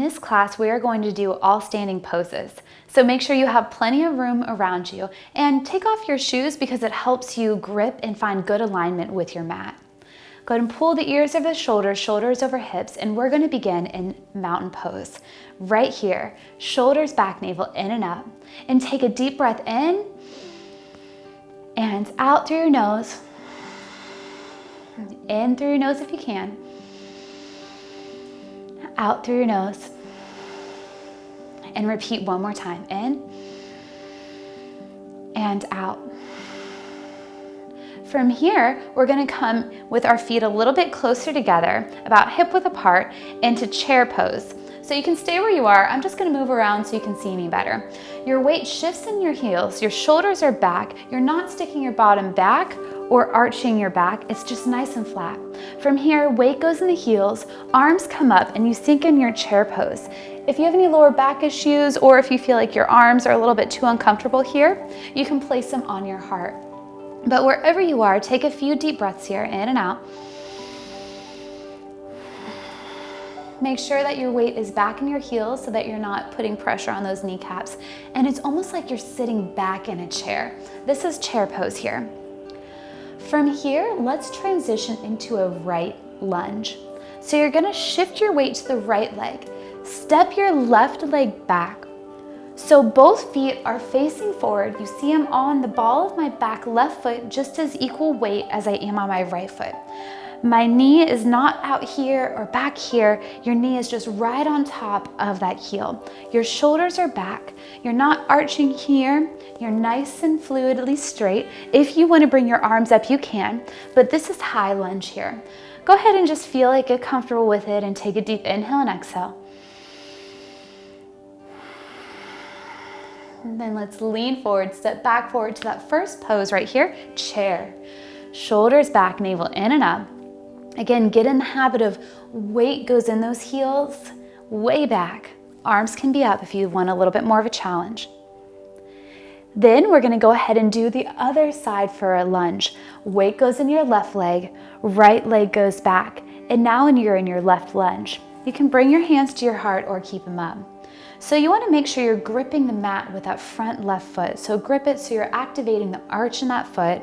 this class, we are going to do all standing poses. So make sure you have plenty of room around you and take off your shoes because it helps you grip and find good alignment with your mat. Go ahead and pull the ears over the shoulders, shoulders over hips, and we're going to begin in mountain pose. Right here, shoulders back, navel in and up. And take a deep breath in and out through your nose. In through your nose if you can. Out through your nose. And repeat one more time. In and out. From here, we're going to come with our feet a little bit closer together, about hip width apart, into chair pose. So you can stay where you are. I'm just going to move around so you can see me better. Your weight shifts in your heels. Your shoulders are back. You're not sticking your bottom back or arching your back. It's just nice and flat. From here, weight goes in the heels, arms come up, and you sink in your chair pose. If you have any lower back issues, or if you feel like your arms are a little bit too uncomfortable here, you can place them on your heart. But wherever you are, take a few deep breaths here, in and out. Make sure that your weight is back in your heels so that you're not putting pressure on those kneecaps. And it's almost like you're sitting back in a chair. This is chair pose here. From here, let's transition into a right lunge. So you're gonna shift your weight to the right leg. Step your left leg back. So both feet are facing forward. You see I'm on the ball of my back left foot just as equal weight as I am on my right foot. My knee is not out here or back here. Your knee is just right on top of that heel. Your shoulders are back. You're not arching here. You're nice and fluidly straight. If you want to bring your arms up, you can, but this is high lunge here. Go ahead and just feel it, get comfortable with it, and take a deep inhale and exhale. And then let's lean forward, step back forward to that first pose right here, chair. Shoulders back, navel in and up. Again, get in the habit of weight goes in those heels, way back. Arms can be up if you want a little bit more of a challenge. Then we're gonna go ahead and do the other side for a lunge. Weight goes in your left leg, right leg goes back. And now when you're in your left lunge, you can bring your hands to your heart or keep them up. So you wanna make sure you're gripping the mat with that front left foot. So grip it so you're activating the arch in that foot,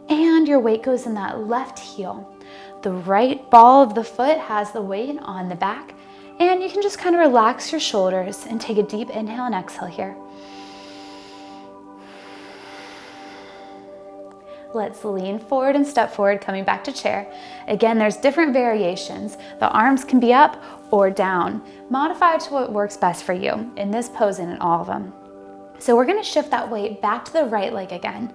and your weight goes in that left heel. The right ball of the foot has the weight on the back, and you can just kind of relax your shoulders and take a deep inhale and exhale here. Let's lean forward and step forward, coming back to chair. Again, there's different variations. The arms can be up or down. Modify to what works best for you in this pose and in all of them. So we're gonna shift that weight back to the right leg again.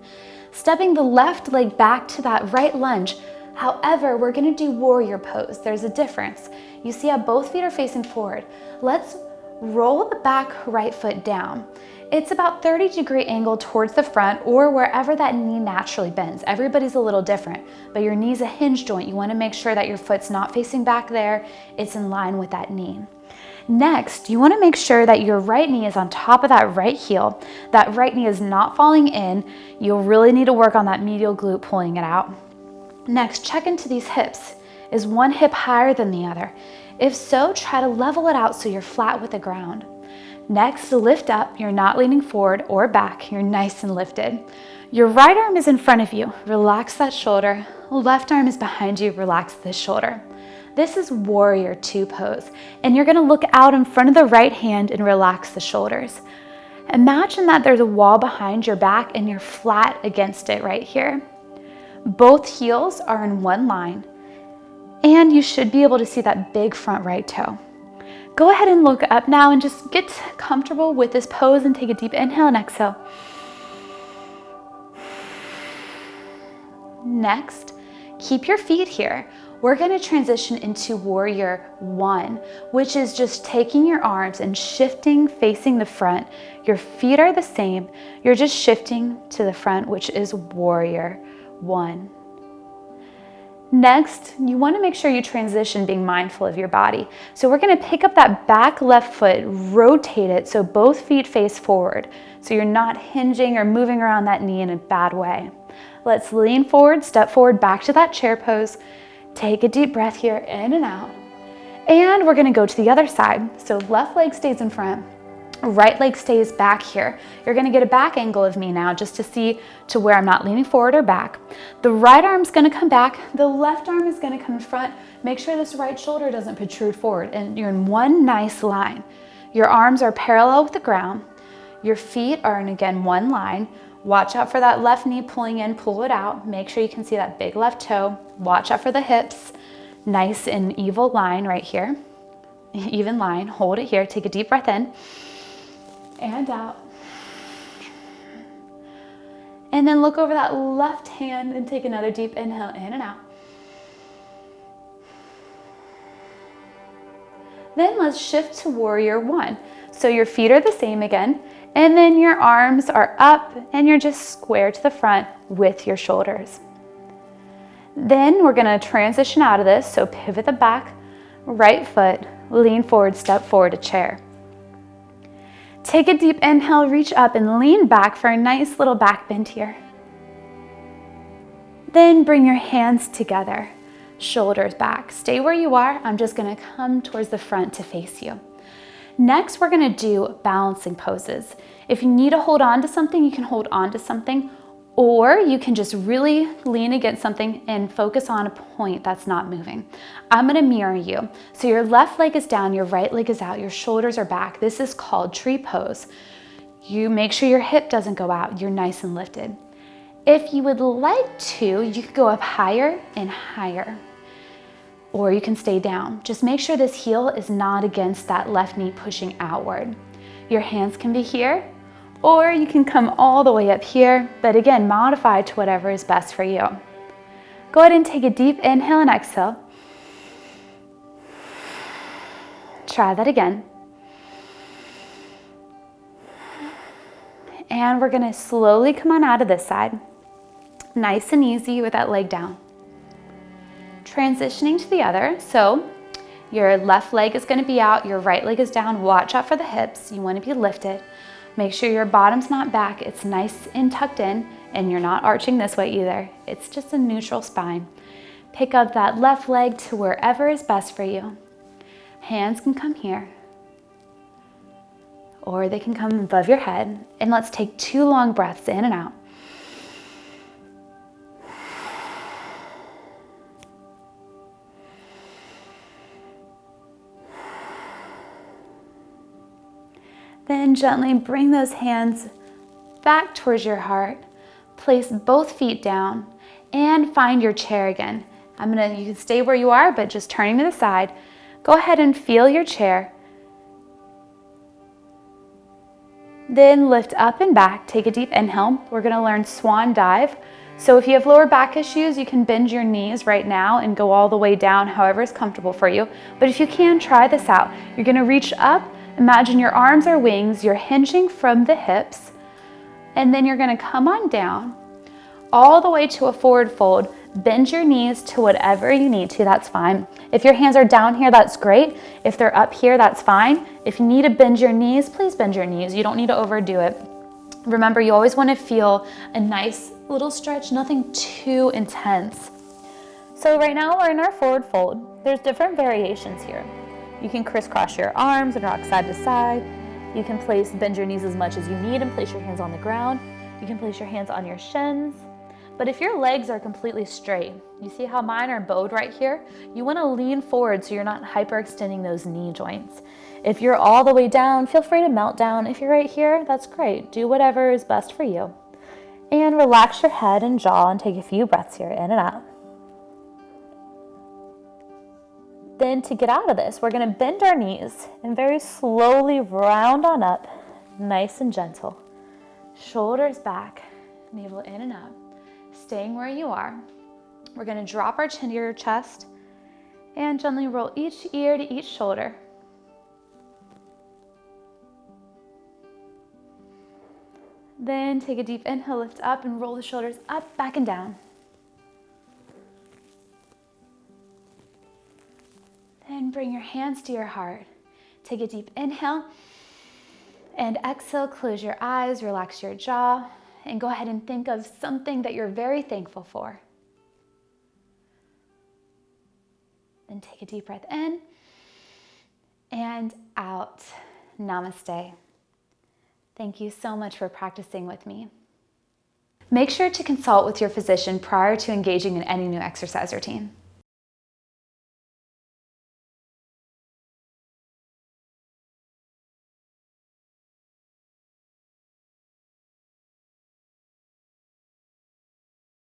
Stepping the left leg back to that right lunge. However, we're gonna do warrior pose. There's a difference. You see how both feet are facing forward. Let's roll the back right foot down. It's about 30-degree angle towards the front or wherever that knee naturally bends. Everybody's a little different, but your knee's a hinge joint. You wanna make sure that your foot's not facing back there. It's in line with that knee. Next, you wanna make sure that your right knee is on top of that right heel. That right knee is not falling in. You'll really need to work on that medial glute, pulling it out. Next, check into these hips. Is one hip higher than the other? If so, try to level it out so you're flat with the ground. Next, lift up. You're not leaning forward or back. You're nice and lifted. Your right arm is in front of you. Relax that shoulder. Left arm is behind you. Relax this shoulder. This is warrior two pose, and you're gonna look out in front of the right hand and relax the shoulders. Imagine that there's a wall behind your back and you're flat against it right here. Both heels are in one line, and you should be able to see that big front right toe. Go ahead and look up now and just get comfortable with this pose and take a deep inhale and exhale. Next, keep your feet here. We're gonna transition into warrior one, which is just taking your arms and shifting, facing the front. Your feet are the same. You're just shifting to the front, which is warrior one. Next, you want to make sure you transition being mindful of your body. So we're going to pick up that back left foot, rotate it so both feet face forward. So you're not hinging or moving around that knee in a bad way. Let's lean forward, step forward back to that chair pose. Take a deep breath here, in and out. And we're gonna go to the other side. So left leg stays in front, right leg stays back here. You're gonna get a back angle of me now just to see to where I'm not leaning forward or back. The right arm's gonna come back, the left arm is gonna come in front. Make sure this right shoulder doesn't protrude forward, and you're in one nice line. Your arms are parallel with the ground. Your feet are in, again, one line. Watch out for that left knee pulling in, pull it out. Make sure you can see that big left toe. Watch out for the hips. Nice and even line right here. Even line, hold it here. Take a deep breath in and out. And then look over that left hand and take another deep inhale in and out. Then let's shift to warrior one. So your feet are the same again, and then your arms are up and you're just square to the front with your shoulders. Then we're gonna transition out of this, so pivot the back, right foot, lean forward, step forward to chair. Take a deep inhale, reach up and lean back for a nice little back bend here. Then bring your hands together, shoulders back. Stay where you are. I'm just gonna come towards the front to face you. Next, we're gonna do balancing poses. If you need to hold on to something, you can hold on to something, or you can just really lean against something and focus on a point that's not moving. I'm gonna mirror you. So your left leg is down, your right leg is out, your shoulders are back. This is called tree pose. You make sure your hip doesn't go out, you're nice and lifted. If you would like to, you could go up higher and higher, or you can stay down. Just make sure this heel is not against that left knee pushing outward. Your hands can be here, or you can come all the way up here, but again, modify to whatever is best for you. Go ahead and take a deep inhale and exhale. Try that again. And we're gonna slowly come on out of this side. Nice and easy with that leg down. Transitioning to the other, so your left leg is gonna be out, your right leg is down. Watch out for the hips, you wanna be lifted. Make sure your bottom's not back, it's nice and tucked in, and you're not arching this way either. It's just a neutral spine. Pick up that left leg to wherever is best for you. Hands can come here, or they can come above your head. And let's take 2 long breaths in and out. Then gently bring those hands back towards your heart. Place both feet down and find your chair again. You can stay where you are, but just turning to the side. Go ahead and feel your chair. Then lift up and back, take a deep inhale. We're gonna learn swan dive. So if you have lower back issues, you can bend your knees right now and go all the way down, however is comfortable for you. But if you can, try this out. You're gonna reach up. Imagine your arms are wings, you're hinging from the hips, and then you're gonna come on down all the way to a forward fold. Bend your knees to whatever you need to, that's fine. If your hands are down here, that's great. If they're up here, that's fine. If you need to bend your knees, please bend your knees. You don't need to overdo it. Remember, you always wanna feel a nice little stretch, nothing too intense. So right now we're in our forward fold. There's different variations here. You can crisscross your arms and rock side to side. You can bend your knees as much as you need and place your hands on the ground. You can place your hands on your shins. But if your legs are completely straight, you see how mine are bowed right here? You wanna lean forward so you're not hyperextending those knee joints. If you're all the way down, feel free to melt down. If you're right here, that's great. Do whatever is best for you. And relax your head and jaw and take a few breaths here, in and out. Then to get out of this, we're gonna bend our knees and very slowly round on up, nice and gentle. Shoulders back, navel in and up. Staying where you are. We're gonna drop our chin to your chest and gently roll each ear to each shoulder. Then take a deep inhale, lift up and roll the shoulders up, back and down. Then bring your hands to your heart. Take a deep inhale and exhale, close your eyes, relax your jaw, and go ahead and think of something that you're very thankful for. Then take a deep breath in and out. Namaste. Thank you so much for practicing with me. Make sure to consult with your physician prior to engaging in any new exercise routine.